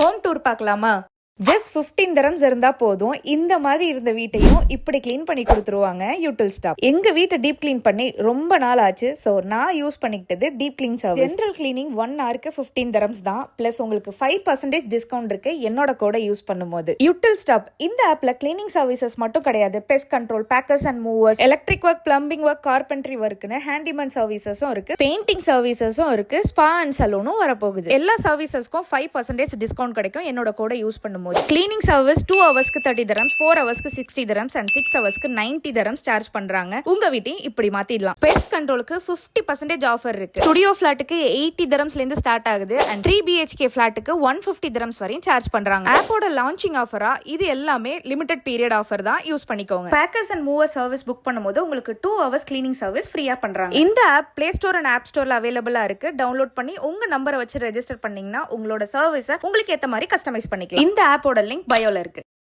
Home tour பார்க்கலாமா? Just 15 dirhams இருந்தா போதும். இந்த மாதிரி இருந்த வீட்டையும் இப்படி கிளீன் பண்ணி கொடுத்துருவாங்க யூட்டில் ஸ்டாப். எங்க வீட்டை டீப் கிளீன் பண்ணி ரொம்ப நாள் ஆச்சு. ஸோ நான் யூஸ் பண்ணிக்கிட்டது deep clean service. General cleaning 1 hourக்கு 15 dirhams தான். பிளஸ் உங்களுக்கு 5% டிஸ்கவுண்ட் இருக்கு என்னோட கோடை யூஸ் பண்ணும்போது. யூட்டில் ஸ்டாப் இந்த ஆப்ல கிளீனிங் சர்வீசஸ் மட்டும் கிடையாது. Pest control, packers and movers, electric work, plumbing work, carpentry ஒர்க்னு ஹேண்டிமேன் சர்வீசஸும் இருக்கு, பெயிண்டிங் சர்வீசஸும் இருக்கு, ஸ்பா அண்ட் சலூனும் வரப்போகுது. எல்லா சர்வீசஸ்க்கும் 5% டிஸ்கவுண்ட் கிடைக்கும் என்னோட கோடை யூஸ் பண்ணும்போது. கிளீனிங் சர்வீஸ் 2 ஹவர்ஸ்க்கு 30 dirhams, 4 ஹவர்ஸ்க்கு 60 dirhams அண்ட் 6 ஹவர்ஸ்க்கு 90 dirhams சார்ஜ் பண்றாங்க. உங்க வீட்டையும் இப்படி மாத்திடலாம். பெஸ்ட் கண்ட்ரோலுக்கு 50% ஆஃபர் இருக்கு. ஸ்டுடியோ ஃபிளாட்டுக்கு 80 dirhamsல இருந்து ஸ்டார்ட் ஆகுது அண்ட் 3 BHK ஃபிளாட்டுக்கு 150 dirhams வரையும் சார்ஜ் பண்றாங்க. ஆப்போட லான்ச்சிங் ஆஃபரா இது எல்லாமே லிமிடெட் பீரியட் ஆஃபர் தான், யூஸ் பண்ணிக்கோங்க. Packers and mover service book பண்ணும்போது உங்களுக்கு 2 hours கிளீனிங் சர்வீஸ் ஃப்ரீயா பண்றாங்க. இந்த app play store and app ஸ்டோர்ல அவைலபிளா இருக்கு. டவுன்லோட் பண்ணி உங்க நம்பரை வச்சு ரெஜிஸ்டர் பண்ணீங்கன்னா உங்களோட சர்வீஸை உங்களுக்கு ஏத்த மாதிரி கஸ்டமைஸ் பண்ணிக்கலாம். இந்த ஆப்போட லிங்க் பயோல இருக்கு.